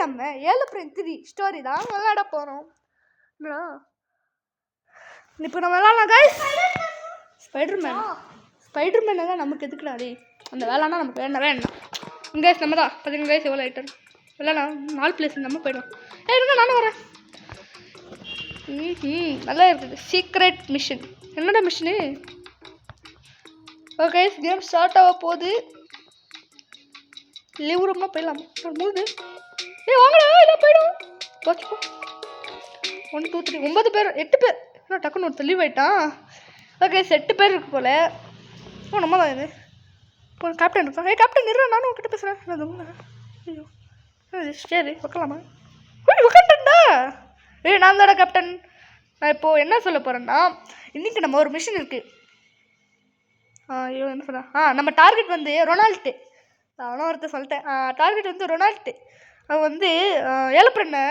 நம்ம 7.3 ஸ்டோரி தான் விளையாட போகிறோம். இப்போ நம்ம விளையாடலாம் கைஸ். ஸ்பைடர்மேன் தான் நமக்கு எதுக்குடா டே, அந்த வேலைனா நமக்கு வேணவே வேண்டாம். கைஸ் நம்ம தான் பார்த்தீங்க கைஸ் எவ்வளோ ஐட்டம் விளையாடலாம். 4 பிளேஸ் நம்ம போயிடும். இருங்க நானும் வரேன். நல்லா இருக்குது. Secret mission. என்னடா மிஷனு? ஓகே கேம் ஸ்டார்ட் ஆக போகுது. லீவ் ரூம்னா போயிடலாம். மூணு வாங்கடா இல்லை போயிடும். பார்த்துக்கோ 1 2 3 9 பேர் 8 பேர் டக்குன்னு ஒருத்தர் லீவ் ஆகிட்டான். ஓகே 8 பேர் இருக்கு போல். நம்ம தான் இது இப்போ கேப்டன் இருக்கா. கேப்டன் இருறா, நானும் உங்ககிட்ட பேசுகிறேன். ஐயோ சரி வைக்கலாமா? உட்காந்துட்டா. நான் தானே கேப்டன். நான் இப்போது என்ன சொல்ல போகிறேன்னா, இன்றைக்கி நம்ம ஒரு மிஷன் இருக்குது. ஐயோ என்ன சொல்கிறேன், நம்ம டார்கெட் வந்து ரொனால்டு. நானும் ஒருத்தர் சொல்லிட்டேன். டார்கெட் வந்து ரொனால்டு. அவன் வந்து ஏலப்பண்ணை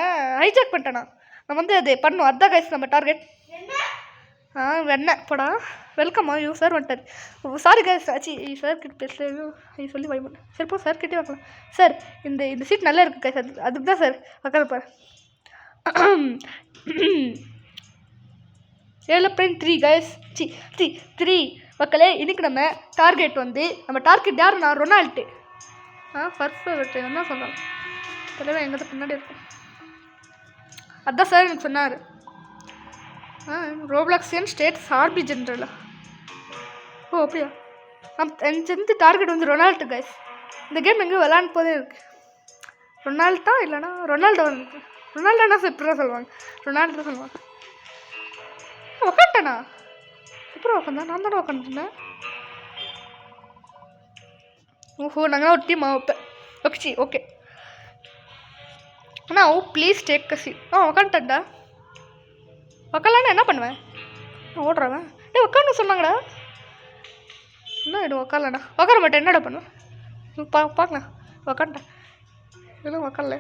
ஹைஜாக் பண்ணிட்டானா. நம்ம வந்து அது பண்ணும். அதுதான் கைஸ் நம்ம டார்கெட். வெண்ணெய் போடா. வெல்கம். ஐயோ சார் வந்துட்டார். Sorry guys. ஆச்சு சார் கிட்ட பேச சொல்லி பயப்பட்டேன். சரி போ சார் கிட்டே வைக்கலாம். சார் இந்த சீட் நல்லா இருக்குது கைஸ். அதுக்கு தான் சார் உட்காந்துப்பார். 7.3 கைஸ். 3 மக்களே. இன்றைக்கி நம்ம டார்கெட் வந்து நம்ம டார்கெட் யாருன்னா ரொனால்டு. ஃபர்ஸ்ட் என்ன சொன்னாங்க தலைவன் எங்கே பின்னாடி இருக்கும். அதுதான் சார் எனக்கு சொன்னார். ரோப்ளாக்ஸியன் ஸ்டேட்ஸ் ஆர்பி ஜென்ரலா? ஓ அப்படியா? எனக்கு தெரிஞ்ச டார்கெட் வந்து ரொனால்டு கைஸ். இந்த கேம் எங்கேயும் விளாண்டு போதே இருக்குது. ரொனால்டா இல்லைனா ரொனால்டோ இருக்கு. ரொனால்டோனா இப்படி சொல்லுவாங்க. ரொனால்டோ தான் சொல்லுவாங்க. உக்காண்டேண்ணா எப்பறம் உட்காந்தேன். நான் தானே உட்காந்துருந்தேன். ஓஹோ நாங்கள் ஒரு டீம் வைப்பேன். ஓகே அண்ணா ப்ளீஸ் டேக் அ சீட். உக்காந்துட்டேன்டா. உக்காலான்னு என்ன பண்ணுவேன்? ஓடுறவன் உக்காந்து சொன்னாங்கடா. என்ன இது உக்காலண்ணா? உக்கார மாட்டேன். என்னடா பண்ணுவேன்? பார்க்கலாம். உக்காண்டேன். எதுவும் உக்கால.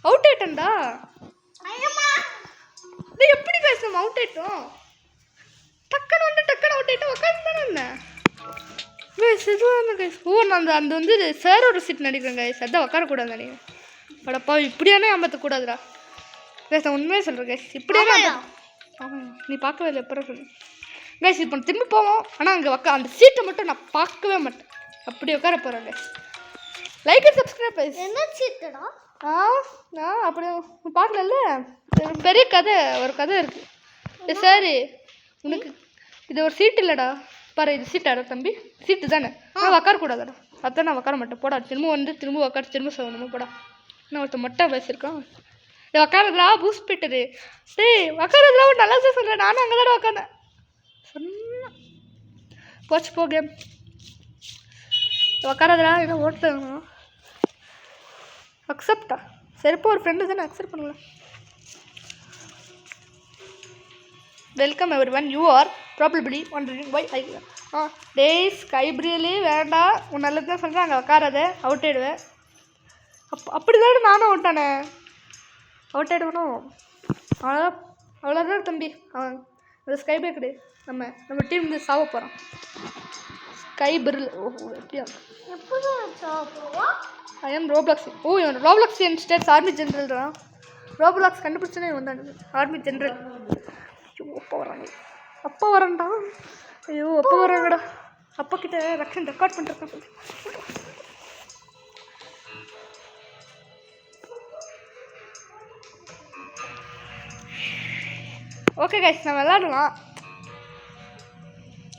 அவுட் ஆயிட்டேன்டா. எப்படி பேசணும்? அவுட் ஆயிட்டோம். டக்குன்னு அவுட் ஆயிட்டோம். உட்காந்து தானே இருந்தேன். நான் அந்த வந்து சாரோட சீட் நடிக்கிறேன் கைஸ். அதான் உட்காரக்கூடாது நினைக்கிறேன். படப்பா இப்படியானே ஏமாற்றக்கூடாதுடா கைஸ். நான் உண்மையாக சொல்கிறேன் கைஸ். இப்படியானே நீ பார்க்கவே இல்லை. எப்பறம் சொல்லு கைஸ். இப்போ திரும்பி போவோம். ஆனால் அங்கே அந்த சீட்டை மட்டும் நான் பார்க்கவே மாட்டேன். அப்படி உட்கார போகிறேன் guys. Like and subscribe guys. என்ன சீட்டடா? அப்படி பார்க்கல. பெரிய கதை ஒரு கதை இருக்குது. சரி உனக்கு இது ஒரு சீட் இல்லைடா. பாரு இது சீட்டாடா தம்பி. சீட்டு தானே. உட்காரக்கூடாதாடா. அதான் நான் உட்கார மாட்டேன். போடா. திரும்ப உட்கார திரும்ப சொல்லணுமா? போடா. இன்னும் ஒருத்தர் மொட்டை பேசியிருக்கான். உட்காரதுலா பூஸ்ட் போயிட்டுரு. உட்காரதுல ஒரு நல்லா தான் சொல்கிறேன். நானும் அங்கே தானே உட்காந்தேன். போச்சு போ கேம். உட்காரதுலா இல்லை ஓட்டலாம். அக்செப்டா? சரிப்போ ஒரு ஃப்ரெண்டு தானே அக்செப்ட் பண்ணலாம். Welcome everyone. You are probably wondering why I டேய் ஸ்கைப்ரியலே வேண்டாம். உன் நல்லது தான் சொல்கிறேன். அங்கே உட்காராத. அவுட் ஆகிடுவேன். அப்படி தானே நானும் அவுட்டானே. அவுட் ஆகிடுவனும். அவ்வளோதான் தம்பி. அவன் அந்த ஸ்கைபே கிடையாது. நம்ம டீம் வந்து சாவ போகிறான். ஸ்கைபிரில். ஓஹோ எப்படியா? I am Roblox. இவன் ரோப்ளாக்ஸியன் ஸ்டேட்ஸ் ஆர்மி ஜென்ரல்டா. ரோப்ளாக்ஸ் கண்டுபிடிச்சனே இவன் தான் ஆர்மி ஜென்ரல். ஐயோ அப்பா வரேன்டா. ஐயோ அப்பா வராங்கடா. அப்பா கிட்ட ரெக்கார்ட் பண்ணிருக்கேன். ஓகே கைஸ் நான் விளாடலாம்.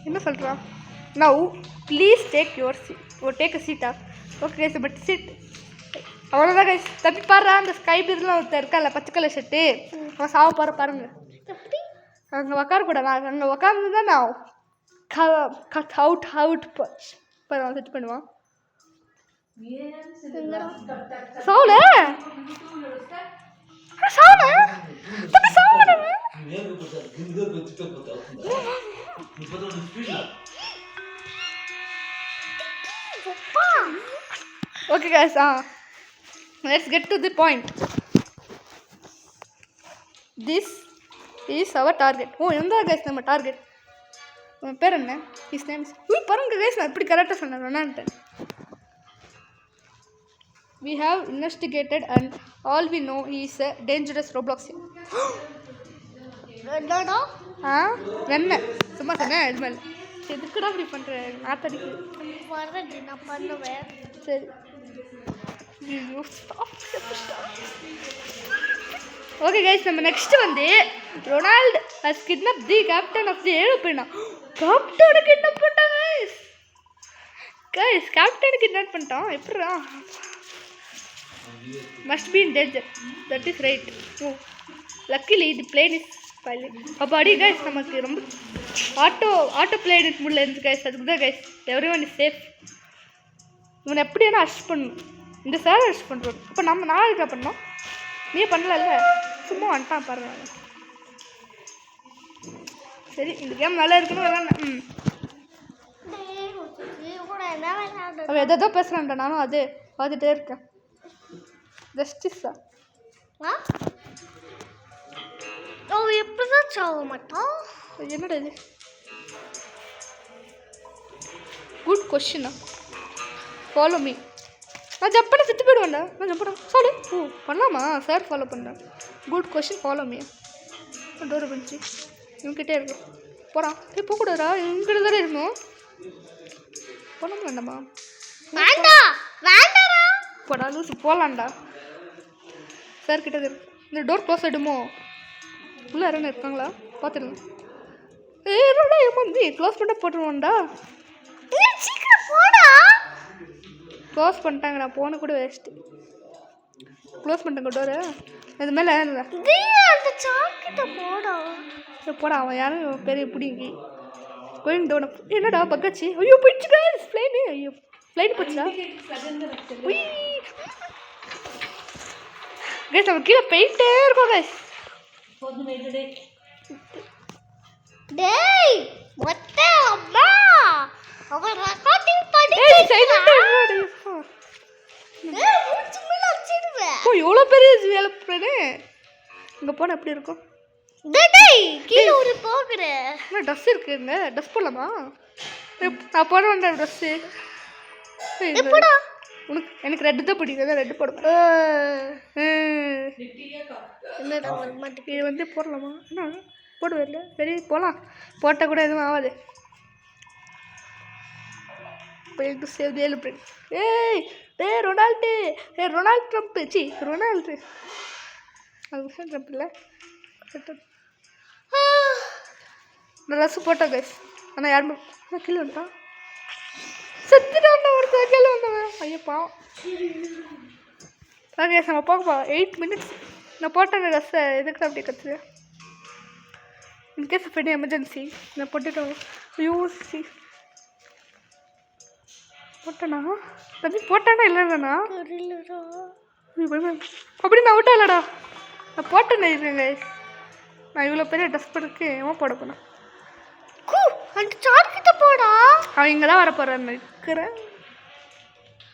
என்ன சொல்கிறான்? Now please take your seat. Take a சீட்டா? ஓகே கைஸ் பட் சீட் அவ்வளோதான் கைஸ். தப்பி பாடுறா. அந்த ஸ்கை பிரில் ஒருத்தர் இருக்கா பச்சை கலர் ஷர்ட்டு. அவன் சாவ போகிற பாருங்க. அங்கே உட்காரக்கூடாது. அங்கே உட்காந்து தான் நான் அவுட் செட் பண்ணுவான். சாவுல Okay guys, let's get to the point. This is our target. ஓ எந்த கைஸ் நம்ம டார்கெட். உன் பேர் என்ன? இஸ் நேம் பாருங்க கைஸ், நான் எப்படி கரெக்டாக சொன்னேன் வேணான்ட்டேன். We have investigated and all we know he is a dangerous Roblox. என்னடா என்ன சும்மா சொன்னேன் இது மேலே எதுக்குடா இப்படி பண்ணுறேன் நாத்தடிக்கு வரது நான் பண்ணுவேன். சரி ஓகே கைஸ், நம்ம நெக்ஸ்ட் வந்து Ronald has kidnapped the captain of the ஏரோப்ளேனா. கேப்டனை கிட்னாப் பண்ணிட்டாங்க கைஸ். கேப்டனை கிட்னாப் பண்ணிட்டான். எப்படிடா? must be in danger, that is right. oh luckily the plane is flying. அப்படி கைஸ் நமக்கு ரொம்ப ஆட்டோ பிளேன் முள்ள இருந்து கைஸ். அதுக்கு தான் கைஸ் எவ்ரிவன் இஸ் சேஃப். இவனை எப்படி வேணா அரெஸ்ட் பண்ணணும். இந்த சார் அரெஸ்ட் பண்ணுறோம். இப்போ நம்ம நாளைக்கு பண்ணோம், நீ பண்ணல சும்மா வந்துட்டான் பாருங்க. சரி இந்த கேம் நல்லா இருக்குன்னு அவன் எதோ பேசுகிறான்டா. நானும் அது பார்த்துட்டே இருக்கேன். ஜஸ்டிஸா அவன் எப்படிதான் சாக மாட்டான்? என்னடா இது? குட் கொஸ்டினா. Follow me. நான் ஜம்ப் பண்ண செத்து போயிடுவேன்டா. நான் ஜம்ப் பண்ண சாரி. ஓ பண்ணலாமா? சார் ஃபாலோ பண்ணுறேன். Good question, follow me. டோரை பண்ணிச்சு இவன்கிட்டே இருக்கும். போகிறான். போகக்கூடாதா? இவங்கிட்ட தானே இருக்கணும். பண்ண வேண்டாமா? வேண்டாம் வேண்டாடா. போடா லூசு, போகலான்டா. சார் கிட்ட இருக்கு. இந்த டோர் க்ளோஸ் ஆகிடுமோ? உள்ளே யாரும் இருக்காங்களா பார்த்துருங்க. ஏடா ஏமாந்தி க்ளோஸ் பண்ணிட்டு போட்டுருவோம்டா. சீக்கிரம் போடா. க்ளோஸ் பண்ணிட்டாங்க. நான் போன கூட வேஸ்ட்டு. க்ளோஸ் பண்ணிட்டாங்க டோரு. இது மேலே அந்த சாக்கிட்ட போடா. போடா. அவன் யாரும் பெரிய பிடிங்கி கோயிங் டோன். என்னடா பக்காச்சு? ஐயோ போயிடுச்சுடா ஃப்ளைனு. ஐயோ ஃப்ளைட் போச்சுடா. கைஸ் நம்ம கீழே போயிட்டே இருக்கோம் கைஸ். டேய் மொட்டை அம்மா அவன் ரெக்கார்டிங் பண்ணிட்டு ஓ எவ்வளோ பெரிய வேலை பண்ணு. இங்கே போனால் எப்படி இருக்கும்? டேய் கீழே ஒரு போகிறேன். என்ன ட்ரெஸ் இருக்குங்க? ட்ரெஸ் போடலாமா? நான் போட வேண்டாம் ட்ரெஸ்ஸு. எப்படா? உனக்கு எனக்கு ரெட்டு தான் பிடிக்கும். ரெட்டு போடுவேன். என்னடா வரமாட்டேங்குது. இது வந்து போடலாமா? என்ன போடுவேன் இல்லை. சரி போகலாம். போட்டால் கூட எதுவும் ஆகாது. போயிட்டு சேவ் தேலு பிரிண்ட். ஏய் Ronald. Ronald Trump. C Ronald. அது ட்ரம்ப் இல்லை. நான் ட்ரெஸ்ஸு போட்டேன் கைஸ். ஆனால் யாருமே கீழே வந்துட்டான். செத்துட்டான் ஒருத்தர் கீழே வந்தவன். ஐயப்பா கைஸ் நம்ம போகப்பா. 8 minutes நான் போட்டேன் ட்ரெஸ்ஸை. எதுக்கு அப்படி கற்றுது? இன்கேஸ் ஆஃப் எனி எமர்ஜென்சி நான் போட்டுட்டோம். யூசி போட்டேனா? தம்பி போட்டானா இல்லைண்ணா? அப்படி நான் விட்டா இல்லைடா. நான் போட்டேன்னு இருக்கேங்க. நான் இவ்வளோ பெரிய ட்ரெஸ் பண்ணக்கு ஏன் போட போனேன்? அந்த சாக்கிட்ட போடா. அவன் இங்கே தான் வர போகிறான்னு இருக்கிறேன்.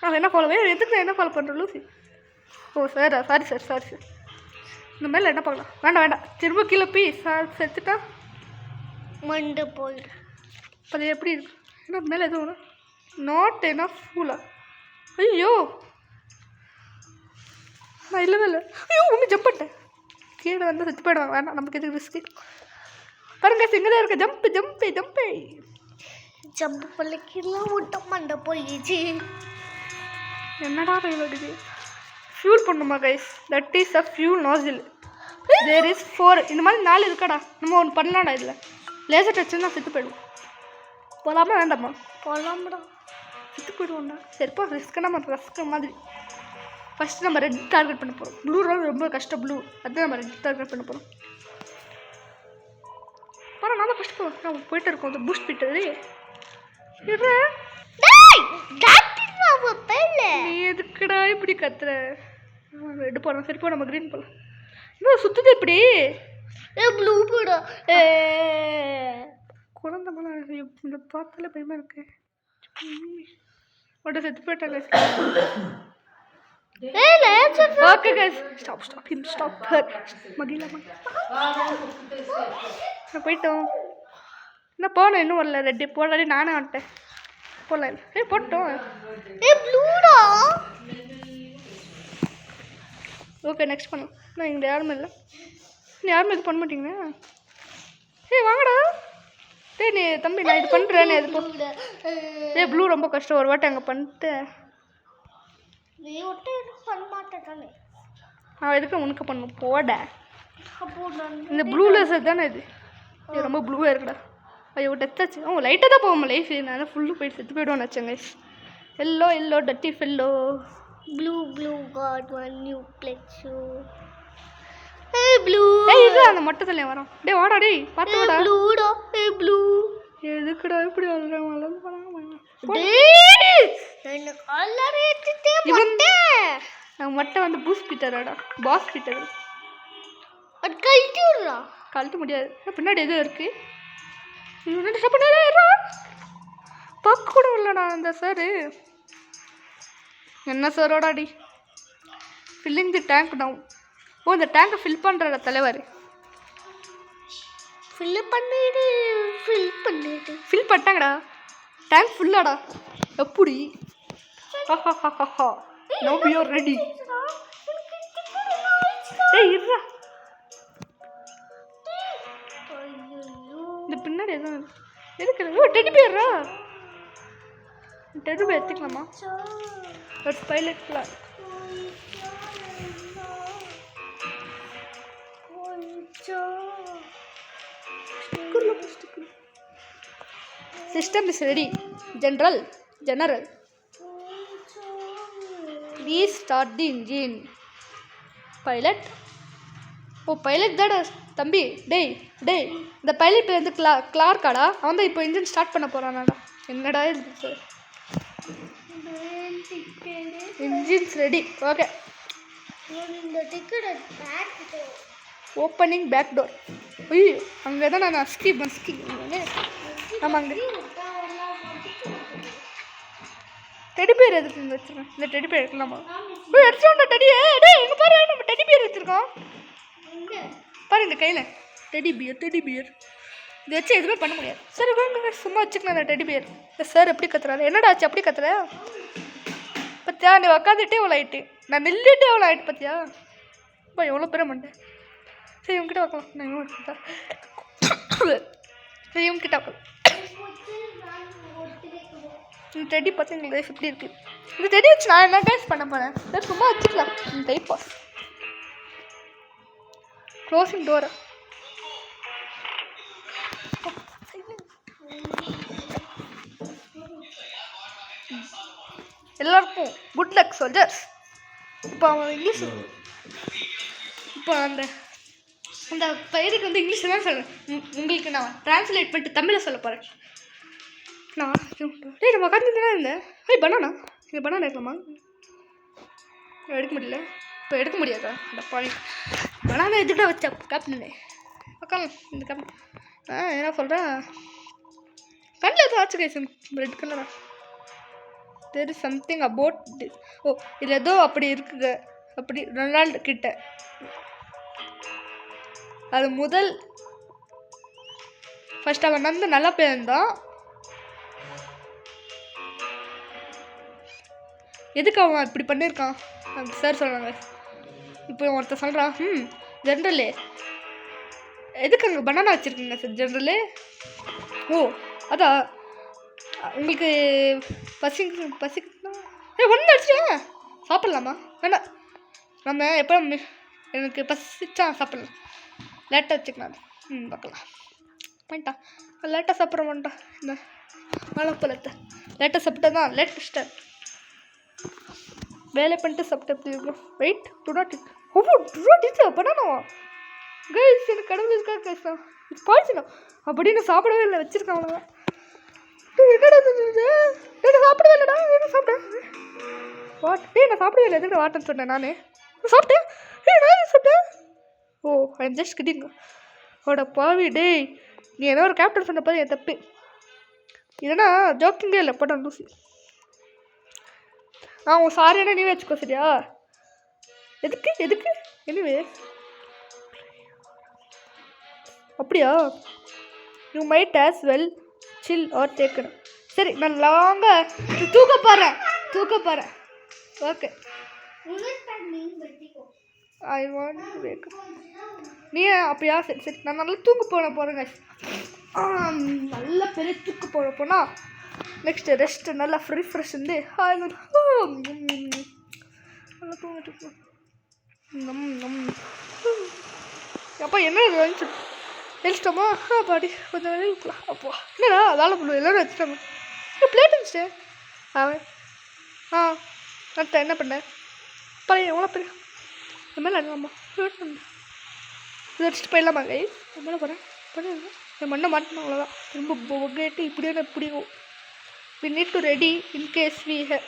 அவன் என்ன ஃபாலோவே எதுக்கு நான் என்ன ஃபாலோ பண்ணுறேன் லூசி? ஓ sir sorry sir sorry sir. இந்த மேலே என்ன பார்க்கலாம்? வேண்டாம் வேண்டாம். திரும்ப கீழே போய் சார் செத்துட்டா மண்டு போயிடு. அது எப்படி இருக்கு? என்ன மேலே எதுவும் நாட் என்ன ஃபூலா? ஐயோ நான் இல்லவே இல்லை. ஐயோ ஒன்று ஜம்ப் பண்ணிட்டேன். கீழே வந்து செத்து போயிடுவாங்க. வேண்டாம் நமக்கு எதுக்கு ரிஸ்க்கு. பாருங்க இங்கே தான் இருக்க. ஜம்ப்பு ஜம்ப்பு ஜம்ப்பு ஜம்ப் பள்ளிக்கெல்லாம் விட்ட மண்டை போயிடுச்சு. என்னடா கைவடுது? ஃபியூல் பண்ணுமா கைஸ்? That is a fuel nozzle. There is 4. இந்த மாதிரி 4 இருக்காடா. நம்ம ஒன்று பண்ணலாம்டா. இதில் லேசர் டச்சுன்னு நான் செத்து போயிடுவோம். போகலாமா வேண்டாமா? போகலாம்டா. செத்து போயிடுவோம்டா. சரிப்பா ரிஸ்க்கு நம்ம ரிஸ்க்கு மாதிரி. ஃபஸ்ட்டு நம்ம ரெட் டார்கெட் பண்ண போகிறோம். ப்ளூ ரொம்ப கஷ்டம். ப்ளூ அதுதான் நம்ம ரெட் டார்கெட் பண்ண போகிறோம். ஆனால் நான் தான் ஃபஸ்ட்டு போகிறோம். நான் போயிட்டு இருக்கோம். அந்த பூஸ்ட் போயிட்டு நீ எதுக்குடா இப்படி கத்துற? ரெட்டு போகிறோம். சரி போ நம்ம க்ரீன் போகலாம். இன்னும் சுற்றுது எப்படி? ப்ளூ போடா. குழந்தை மேலே இந்த பார்த்தாலே பயமாக இருக்கு. உடனே செத்து போயிட்டாங்க. Okay guys stop her Mahila நான் போயிட்டோம் என்ன போனேன் இன்னும் வரல ரெட்டி போடாடி நானே வந்துட்டேன் போடல போட்டோம் ப்ளூடா ஓகே நெக்ஸ்ட் பண்ணும் நான் இங்கே யாருமே இல்லை யாருமே இது பண்ண மாட்டீங்கண்ணா வாங்கடா நீ தம்பி நான் இது பண்ணுறேன் இது ப்ளூ ரொம்ப கஷ்டம் ஒரு வாட்டி அங்கே பண்ணிட்டு நீ ஒட்டு பண்ண மாட்டேன் அவன் எதுக்கு உனக்கு பண்ணும் போட இந்த ப்ளூலெஸ் தானே இது ரொம்ப ப்ளூவாக இருக்குடா ஐயோ டச்சாச்சு லைட்டாக தான் போவோம் லைஃப் நான் ஃபுல்லு போயிட்டு செத்து போய்டுவோன்னு வச்சேன் guys yellow டட்டி fellow blue got one new plecture blue இது அந்த மொட்டத்துல வரோம் வாடா பார்த்து வாடா blue எதுக்குடா இப்படி வளர்றேன் என்ன கலர் ஏத்திட்டே போட்டேன் மொட்டை வந்து பூஸ் பீட்டராடா பாஸ் பீட்டர் அது கழட்டி விடுறா கழட்ட முடியாது பின்னாடி எதுவும் இருக்கு பார்க்க கூட இல்லைடா அந்த சார் என்ன சாரோடாடி ஃபில்லிங் தி டேங்க் டவுன் இந்த டேங்கை ஃபில் பண்ணுற தலைவர் ஃபில் பண்ணிட்டாங்கடா டேங்க் ஃபுல்லாடா எப்படி நோ வி ஆர் ரெடி இருடா இந்த பின்னாடி எதுவும் எதுக்கு டெடி பேர்ரா டெடி பேர் எடுத்துக்கலாமா ஒரு pilot class System is ready. General. Please start the engine. Pilot. Pilot தாடா தம்பி டேய் இந்த பைலட் வந்து கிளார்க்காடா அவன் தான் இப்போ இன்ஜின் ஸ்டார்ட் பண்ண போகிறானாடா என்னடா இது sir engines ready okay opening back door ஐயோ அங்கே தான் நான் ஸ்கி ஆமாம் அங்கே டெடி பேர் எதுக்கு இங்கே வச்சுருக்கேன் இந்த டெடி பேர் எடுக்கலாமா எடுத்துட்டோம்டா டெடியே எங்கே பாரு நம்ம டெடி பேர் வச்சுருக்கோம் பாரு இந்த கையில் டெடி பியர் இது வச்சு எதுவுமே பண்ண முடியாது சரி வாங்க சும்மா வச்சுக்கலாம் அந்த டெடி பியர் சார் எப்படி கத்துறாரு என்னடா ஆச்சு அப்படி கத்துற பத்தியா நீ உக்காந்துட்டே எவ்வளோ ஆயிட்டு நான் நில்லுட்டே எவ்வளோ ஆயிட்டு பத்தியா இப்போ எவ்வளோ பேரை மாட்டேன் சரி இவங்ககிட்ட வைக்கலாம் நான் இவங்க சரி இவங்ககிட்ட வைக்கலாம் இந்த டெடி பார்த்து எங்களுக்கு லைஃப் எப்படி இருக்குது இந்த டெடி வச்சு நான் என்ன கைஸ் பண்ண போகிறேன் சரி சும்மா வச்சுக்கலாம் இந்த டைப் பாஸ் க்ளோசிங் டோரை எல்லாருக்கும் குட் லக் சோல்ஜர்ஸ் இப்போ அவன் இங்கிலீஷ் இப்போ அந்த பயிருக்கு வந்து இங்கிலீஷில் தான் சொல்கிறேன் உங்களுக்கு நான் ட்ரான்ஸ்லேட் பண்ணிட்டு தமிழில் சொல்ல போகிறேன் நான் நம்ம உட்காந்து தானே இருந்தேன் பனானா இது பனானா இருக்கலாமா எடுக்க முடியல இப்போ எடுக்க முடியாதா அந்த பாய் பனானா எதுக்கிட்ட வச்சா கேப்டனே உட்காந்து இந்த கேப்டன் என்ன சொல்கிறேன் கண்ணில் எதுவும் ஆச்சு கைஸ் ரெட் கலரா there is something about this இது ஏதோ அப்படி இருக்குங்க அப்படி ரொனால்டு கிட்ட அது முதல் ஃபர்ஸ்ட் அவன் வந்து நல்லா பேருந்தான் எதுக்கு அவன் இப்படி பண்ணியிருக்கான் அந்த சார் சொல்கிறாங்க இப்போ ஒருத்தர் சொல்கிறான் ஜென்ரலே எதுக்கு அங்கே பனானா வச்சுருக்கீங்க சார் ஜென்ரலே அதான் உங்களுக்கு பசிக்குதுன்னா ஒன்று அடிச்சேன் சாப்பிட்லாமா வேண்டாம் நம்ம எப்போ எனக்கு பசிச்சா சாப்பிட்லாம் லேட்டாக வச்சுக்கலாம் பார்க்கலாம் பண்ணிட்டான் லேட்டாக சாப்பிட்ற மாட்டான் இந்த வாழைப்பழத்தை லேட்டாக சாப்பிட்டா தான் லேட்டஸ்ட்டாக வேலை பண்ணிட்டு சாப்பிட்டு எப்படி இருக்கும் வெயிட் டு நாட் இட் பண்ணானவா கைஸ் எனக்கு கடவுள் இருக்கா கைஸா இது பாய்ச்சனா அப்படின்னு சாப்பிடவே இல்லை வச்சுருக்கான் அவ்வளோதான் என்னடா சாப்பிடவே இல்லைடா என்ன சாப்பிட்டேன் நான் சாப்பிடவே இல்லை எதுக்கு வாட்டன்னு சொன்னேன் நான் சாப்பிட்டேன் நான் சாப்பிட்டேன் ஐம் ஜஸ்ட் கிட்டிங் பாவி டேய் நீ ஏதோ ஒரு கேப்டன் சொன்ன போது என் தப்பு இல்லைன்னா ஜோக்கிங்கே இல்லை போட்டான் லூசி உன் சாரியான நீ வச்சுக்கோ சரியா எதுக்கு எனிவே அப்படியா you might as well chill are taken. சரி நான் லாங்காக தூக்க போகிறேன். Okay I want to wake up. நீ அப்படியா சரி நான் நல்லா தூக்க போகிறேங்க. நல்லா பெரிய தூக்க போனால் நெக்ஸ்ட்டு ரெஸ்ட்டு நல்லா ஃப்ரெஷ் வந்து நல்லா தூங்கிட்டு அப்பா என்ன எழுச்சிட்டோமா பாடி கொஞ்சம் எழுப்பலாம். அப்போ என்னடா வேலை பண்ணுவோம் எல்லோரும் வச்சுட்டாங்க பிளேட் இருந்துச்சு அவன் நான் என்ன பண்ணேன் பழைய எவ்வளோ பெரிய இந்த மேலே அம்மா இதை வச்சுட்டு போயிடலாமா கை மேலே போகிறேன் பண்ணிடுங்க என் மண்ணை மாட்டணும் அவ்வளோதான். ரொம்ப கேட்டு இப்படியும் we need to ready in case we have.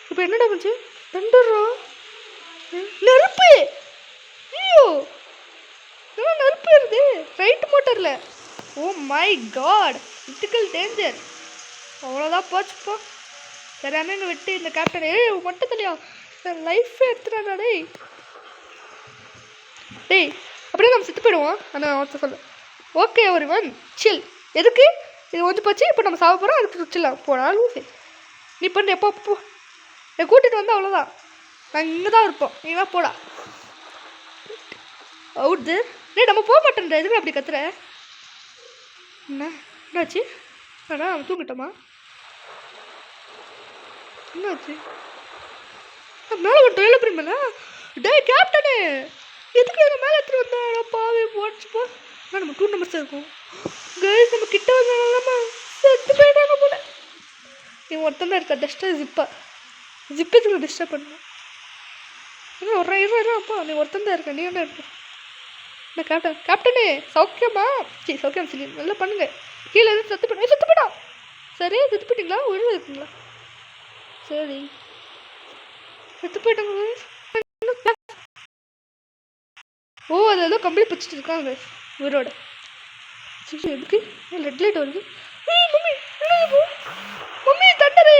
இப்போ என்னடா பண்ணுச்சு தண்டுறோம் நெருப்பு. ஐயோ நெருப்பு வருது ரைட் மோட்டரில். Oh my God critical danger. அவ்வளோதான் போச்சுப்போ. சரி அண்ணன் விட்டு இந்த கேப்டன் மட்டும் தெரியா லைஃபே எடுத்துட்டாடா டேய் அப்படியே நம்ம செத்து போயிடுவோம். ஆனால் அவன் சொல்ல ஓகே ஒரு ஒன் சில். எதுக்கு இது ஒன்று போச்சு இப்போ நம்ம சாப்பிட போகிறோம் அதுக்கு சில்ல போடா லூசி. நீ பண்ணு எப்போ என் கூட்டிகிட்டு வந்து அவ்வளோதான் நாங்கள் இங்கே தான் இருப்போம் நீ தான் போடா அவுட் நம்ம போக மாட்டேன். எதுக்கு அப்படி கத்துற என்னாச்சு அண்ணா அவன் தூங்கிட்டோமா என்னாச்சு மேலே வந்துட்டோம் எவ்வளோ பெரிய மேலே டே கேப்டனு எதுக்கு எங்கள் மேலே எடுத்துகிட்டு வந்தோம் பாவே போச்சுப்போ. நம்ம 2 நம்பர்ஸ் இருக்கும் கேர்ள்ஸ் நம்ம கிட்ட வந்தாலும் செத்து போயிட்டாங்க போல. நீ ஒருத்தன் தான் இருக்கா டஸ்ட்டாக ஜிப்பத்துக்கு டிஸ்டர்ப் பண்ணணும் இன்னும் ஒரு அப்பா நீ ஒருத்தன் தான் இருக்க நீ என்ன இருக்க நான் கேப்டனே சௌக்கியமா சௌக்கியம் சரி நல்லா பண்ணுங்க கீழே எதுவும் செத்து போயிட்டா சரி செத்து போயிட்டீங்களா உயிர் இருக்குங்களா சரி செத்து போயிட்டாங்க. ஓ அது ஏதோ கம்பளி பிடிச்சிட்டு இருக்காங்க உயிரோட. சரி எதுக்கு ரெட் லைட் வருது மம்மி தண்டரே.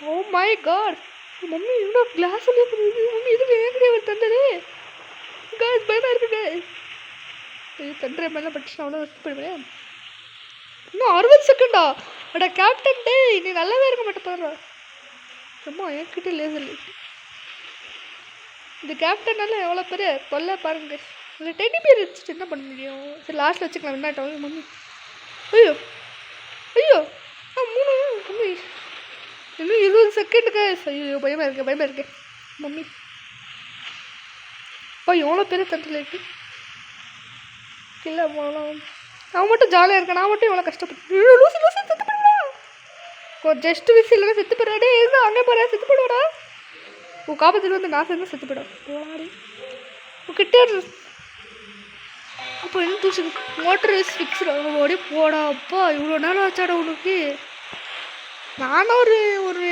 ஓ மை காட் மம்மி இவ்வளோ கிளாஸ் மம்மி எதுக்கு ஏற்கனவே ஒரு தண்டரே கேஸ் பயமாக இருக்குங்க. தண்டரை மேலே பட்டுச்சு அவ்வளோ போயிடுவேன். இன்னும் 60 செகண்டா அடா கேப்டன் டே நீ நல்லாவே இருக்க மாட்டே பாரு சும்மா என்கிட்ட லேசர் லைட். இந்த கேப்டனால எவ்வளோ பெரிய கொல்ல பாருங்க. இல்லை டெடி பேர் வச்சுட்டு என்ன பண்ண முடியும். சரி லாஸ்ட்டில் வச்சுக்கலாம் வின்னாட்டம் மம்மி. ஐயோ 3 மம்மி இன்னும் 20 செகண்டுக்கு. ஐயோ பயமாக இருக்கேன் மம்மி. அப்பா எவ்வளோ பெரிய தட்டில் இருக்கு இல்லை அவன் மட்டும் ஜாலியாக இருக்கேன் நான் மட்டும் எவ்வளோ கஷ்டப்பட்டு லூசி செத்து போடலாம். ஒரு ஜஸ்ட் விசி இல்லைன்னா செத்து போயிடாடே எதுவும் அங்கே போகிற செத்து போடுவாடா. உன் காப்பத்தில் வந்து நான் சேர்ந்து செத்து போயிடும் போடாடி கிட்டே அப்போ என்ன தூசி மோட்டர் ஃபிக்ஸ்டு ஓடி போடா அப்பா இவ்வளோ நேரம் ஆச்சாடா உனக்கு. நானும் ஒரு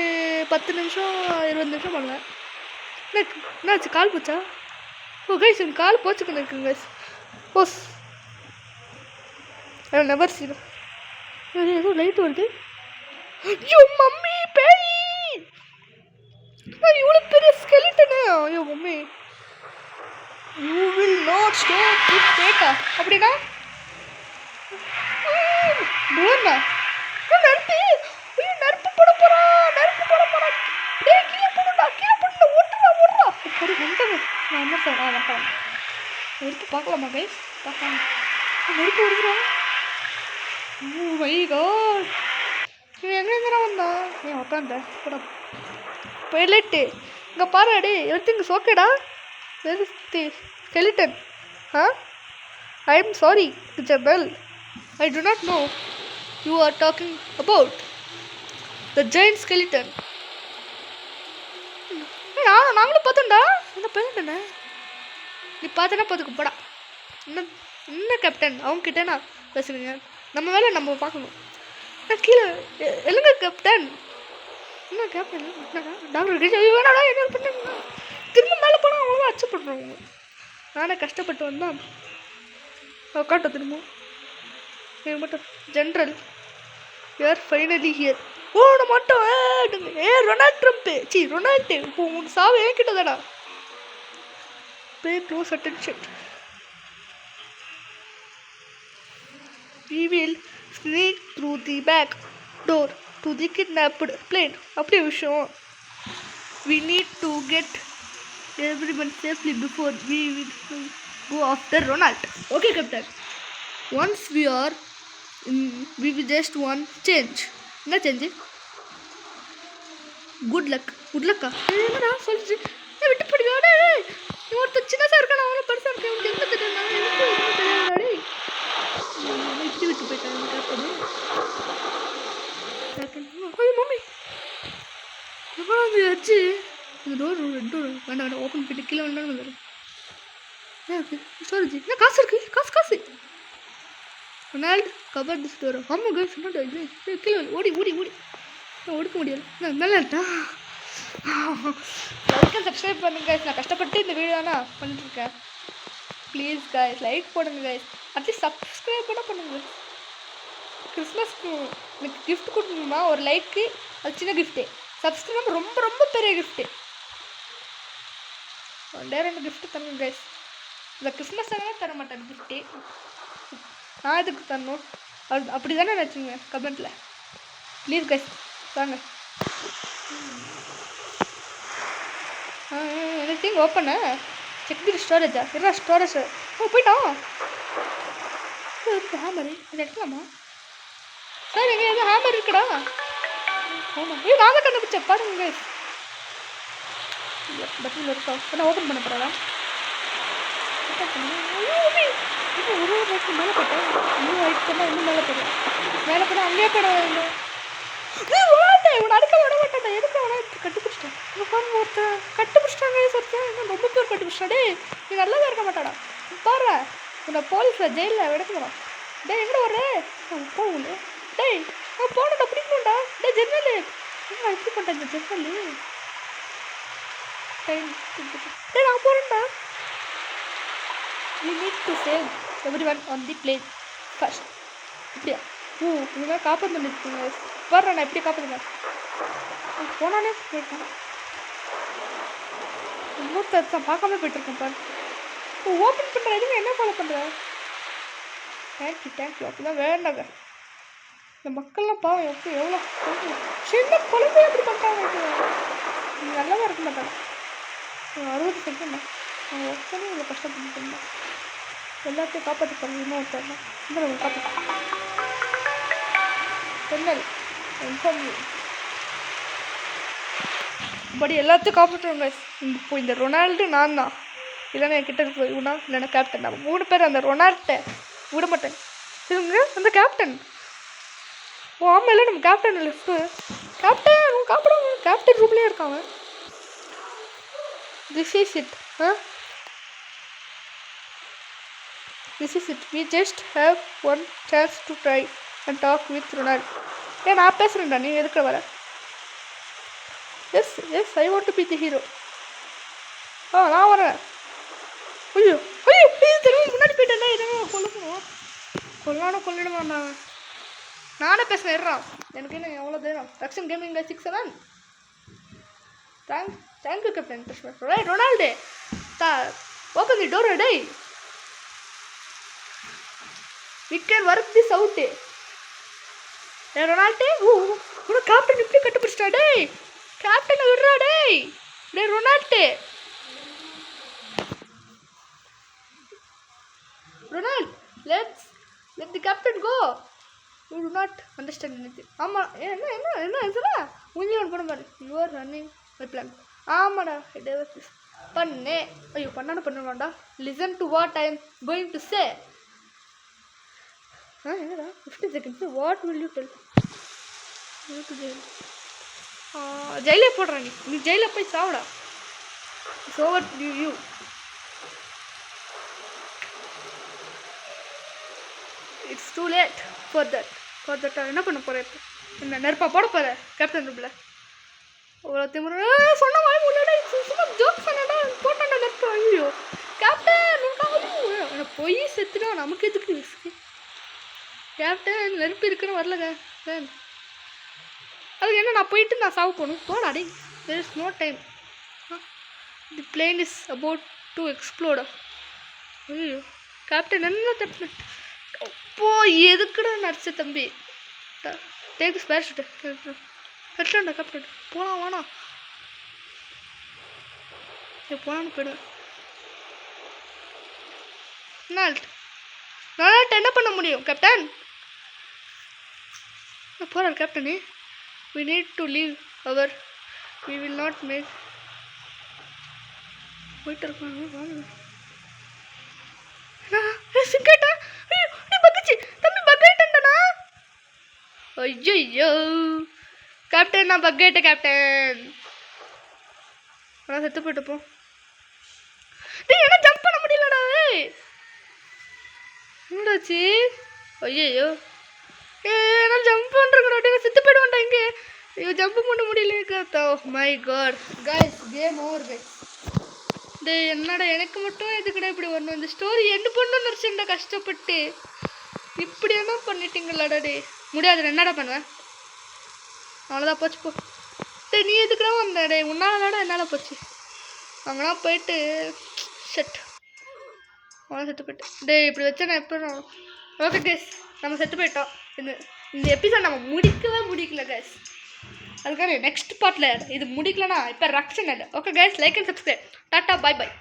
10 நிமிஷம் 20 நிமிஷம் பண்ணுவேன். என்னாச்சு கால் போச்சா? ஓ கைஸ் என் கால் போச்சுக்கு இருக்குங்க கைஸ். ஓஸ் நெவர் சீ ஏதோ லைட் வருது. ஐயோ மம்மி பேய் இவ்வளோ பெரிய ஸ்கெலிட்டனு. ஐயோ mummy you will not stop this data அப்படின்னா நெருப்பு நெருப்பு போட போகிறான் டேய் கீழே போடுடா ஓட்டுறா ஒரு மண்டபம் நான் என்ன சொல்கிறேன் வரட்டான் நெருப்பு பார்க்கலாமா கைஸ் பார்க்கலாம் நெருப்பு வருகிறான். ஓ மை காட் இவன் எங்கே வந்தான் நீ உட்காந்த கூட பைலட்டு இங்கே பாரு அடி எவ்ரிதிங் ஓகேடா very skeleton I am sorry Jabal I do not know you are talking about the giant skeleton. நாங்களும் பார்த்தோம்டா என்ன பைலட்டுண்ணே நீ பார்த்தனா பார்த்துக்கு போடா என்ன கேப்டன் அவங்க கிட்டே நான் பேசுகிறீங்க நம்ம வேலை நம்ம பார்க்கணும். நான் கீழே எழுங்க கேப்டன் என்ன கேப்டன் டாக்டர் வேணாடா என்ன பண்ணுங்க திரும்ப மேலே போனால் அவ்வளோதான் அச்சு பண்ணுறவங்க. நானே கஷ்டப்பட்டு வந்தான் காட்ட திரும்ப இது மட்டும் general you are finally here ஓட மாட்டோம். ரொனால்ட் ட்ரம்ப் சி ரொனால்டு இப்போ உன் சாவு என்கிட்ட தாடா. Pay close attention. We will sneak through the back door to the kidnapped plane. அப்படியே விஷயம். We need to get everyone safely before we will go after Ronald. Okay, Captain. Once we are in, we will just one change. என்ன change? Good luck. Good லக்கா? என்னடா சொல்லிச்சு? விட்டு போடுங்க. ஒருத்தர் சின்னதாக இருக்கான், அவ்வளோ பெருசாக இருக்கேன். உனக்கு என்ன தெரியும்? நான் எனக்கு என்ன தெரியாதாடி? இப்படி விட்டு போயிட்டாங்க கேப்டன். மம்மி எவ்வளோ ஆச்சு? இந்த டோர் வேண்டாம் ஓப்பன் பண்ணிட்டு கீழே வேண்டாம் வரும். ஓகே ஸ்டோரேஜ் என்ன காசு இருக்கு? காசு ரொனால்டு கவர் திஸ் டோர். ஆமாம் கைஸ் என்ன இது கீழே ஓடி ஒடுக்க முடியாது. நல்லா இருக்கா? லைக் அண்ட் சப்ஸ்கிரைப் பண்ணுங்க கைஸ். நான் கஷ்டப்பட்டு இந்த வீடியோ தான் பண்ணிட்டுருக்கேன். ப்ளீஸ் கைஸ் லைக் போடுங்க கைஸ். அட்லீஸ்ட் சப்ஸ்கிரைப் கூட பண்ணுங்க. கிறிஸ்மஸ்க்கு எனக்கு கிஃப்ட் கொடுக்கணுமா? ஒரு லைக்கு அது சின்ன கிஃப்ட்டு. சப்ஸ்கிரைப் ரொம்ப ரொம்ப பெரிய கிஃப்ட்டு. 2 கிஃப்ட்டு தரணும் கைஸ். இந்த கிறிஸ்மஸ் தர மாட்டேன் கிஃப்ட்டு. நான் எதுக்கு தரணும்? அப்படி தானே நினச்சிங்க கமெண்ட்டில். ப்ளீஸ் கைஸ் தாங்க. எனத்திங் ஓப்பனு செக் தி ஸ்டோரேஜா? என்ன ஸ்டோரேஜ்? போயிட்டான். ஹேமரு இது எடுக்கலாமா? சார் எங்கே எதுவும் ஹேமர் இருக்குடா? ஆமாம் நான் தான் கண்டுபிடிச்சேன் பாருங்க. பட்டில் இருக்கா? நான் ஓப்பன் பண்ண போகிறேன். ஒரு வாய்க்கு மேலே போட்டேன். இன்னும் வாய்க்கு போனால் இன்னும் மேலே போடுறேன். மேலே போனால் அங்கேயே போயிடுவேன். இவனை அடுக்க விட மாட்டேன். எதுக்கு அவனை கட்டுப்பிடிச்சிட்டேன்? பாருங்க ஒருத்தன் கட்டுப்பிடிச்சிட்டாங்க. ஒருத்தன் இன்னும் ரொம்ப பேர் கட்டுப்பிடிச்சிட்டாடே. நீ நல்லாவே இருக்க மாட்டாடா. பாரு உன்னை போலீஸில் ஜெயிலில் எடுக்கணும். டேய் எங்கட வர்ற? போகல. டேய் நான் போனடா பிடிக்கணும்டா. டேய் ஜெர்னலு என்ன இப்படி பண்ணுறேன்? இந்த ஜெர்னலு டேய் நான் போகிறேன்டா. We need to save everyone on the plane first. இப்படியா? இதெல்லாம் காப்பாற்ற பண்ணிருக்கீங்க. வர்றேன் நான் எப்படி காப்பாற்றுவேன்? போனானே போயிட்டான். இன்னொருத்தான் பார்க்காம போயிட்டுருக்கேன் பாரு. ஓப்பன் பண்ணுற எதுவுமே என்ன ஃபாலோ பண்ணுற? தேங்க்யூ அப்படி தான் வேண்டாங்க. இந்த மக்கள்லாம் பாவம் எவ்வளோ சின்ன குழந்தைய எப்படி பண்ணுறாங்க? நல்லாவே இருக்க மாட்டாங்க. 60 செகண்ட் நான் ஒருத்தனே இவ்வளோ கஷ்டப்பட்டுருந்தேன். எல்லாத்தையும் காப்பாற்றி போகிறது இன்னொருத்தர் இந்த காப்பாற்ற தென்னல் இன்ஃபார்ம் படி எல்லாத்தையும் காப்பாற்றுவாங்க. இப்போ இந்த ரொனால்டு நான் தான். இல்லைன்னா என் கிட்ட இருக்கு இவனா இல்லைன்னா கேப்டன். நான் 3 பேர் அந்த ரொனால்டை விட மாட்டேன். இவங்க அந்த கேப்டன். ஆமாம் இல்லை நம்ம கேப்டன் இல்லை கேப்டன் காப்பிடுவாங்க. கேப்டன் ரூம்லேயே இருக்காங்க. This is it. This is it. We just have one chance to try and talk with Ronald. நான் பேசுகிறேன்டா, நீ எதுக்கு வர? Yes I want to be the hero. நான் வரேன். ஐயோ திரும்ப முன்னாடி போயிட்டேன். இதெல்லாம் கொல்லணுமா? நானே பேசுகிறேன். இருறான் எனக்கு என்ன எவ்வளோ தேரும்? Rakshan gaming 6-7. Thank you, Captain. Right, Ronaldo. Open the door, day. We can work this out. Hey, Ronaldo. Una captain இப்படி கட்டுப்பிடிச்சிட்டா டேய். கேப்டன் விடுறா டேய். டேய் Ronaldo. Ronald, let the captain go. You do not understand anything. ஆமா என்ன சொல்ல? உன்னில ஒன்று பண்ண பாரு. You are running my plan. ஆமாடா பண்ணே. ஐயோ பண்ணுவான்டா. Listen to what I am going to say. என்னடா 50 seconds. What will you tell? ஜெயிலே போடுறேன். நீ ஜெயிலில் போய் சாவிடா. It's over you. It's too late for that. என்ன பண்ண போகிற? இப்போ என்ன நெருப்பா போட போகிற கேப்டன் ரூமில்? அவ்வளோ திமுறை சொன்ன வாய் முன்னாடி சும்மா ஜோக் பண்ணடா. போட்டாண்டா நெருப்பு. ஐயோ கேப்டன் என்ன பொய் செத்துடா. நமக்கு எதுக்கு ரிஸ்க்கு? கேப்டன் நெருப்பு இருக்குன்னு வரலங்க. அதுக்கு என்ன நான் போயிட்டு நான் சாவு போகணும் போடா டே there is no time the plane is about to explode ஐயோ கேப்டன் என்ன தப்பு அப்போ எதுக்குடா நடிச்ச தம்பி டேக் ஸ்பேர் ஹெட்லாண்டா கேப்டன் போகலாம் வேணாம் போகலான்னு போயிடுவேன் நான் என்ன பண்ண முடியும் கேப்டன் போகிறார் captain we need to leave our we will not make போயிட்டு இருக்காங்க வாங்க சிங்கேட்டா ஐயோ நீ பக்கச்சி தம்பி பக்கேட்டேன்டா ஐயோ கேப்டன் நான் பக்கேட்டேன் கேப்டன் நான் செத்து போயிட்டு போ டேய் என்ன ஜம்ப் பண்ண முடியலடா என்னடாச்சு ஐயோ நான் ஜம்ப் பண்ணுறேன் அப்படியே செத்து போயிடுவேன்டா இங்கே ஐயோ ஜம்ப் பண்ண முடியல my God guys game over guys டேய் என்னடா எனக்கு மட்டும் எதுக்குடா இப்படி வரணும் இந்த ஸ்டோரி எண்டு பண்ணணும்னு நினச்சேன்டா கஷ்டப்பட்டு இப்படி என்ன பண்ணிட்டீங்களாடா டே முடியாது என்னடா பண்ணுவேன் அவ்வளோதான் போச்சு போ டேய் நீ எதுக்குடா வந்த டே உன்னாலடா என்னால் போச்சு அங்கெல்லாம் போயிட்டு செட் அவ்வளோ செத்து போயிட்டேன் டேய் இப்படி வச்சா நான் எப்போ ஓகே கேஸ் நம்ம செத்து போயிட்டோம் இந்த எபிசோட் நம்ம முடிக்கல கேஸ் அதுக்காக நெக்ஸ்ட் பார்ட்டில் இது முடிக்கலன்னா இப்போ ரக்ஷன் இல்லை okay guys like and subscribe tata bye bye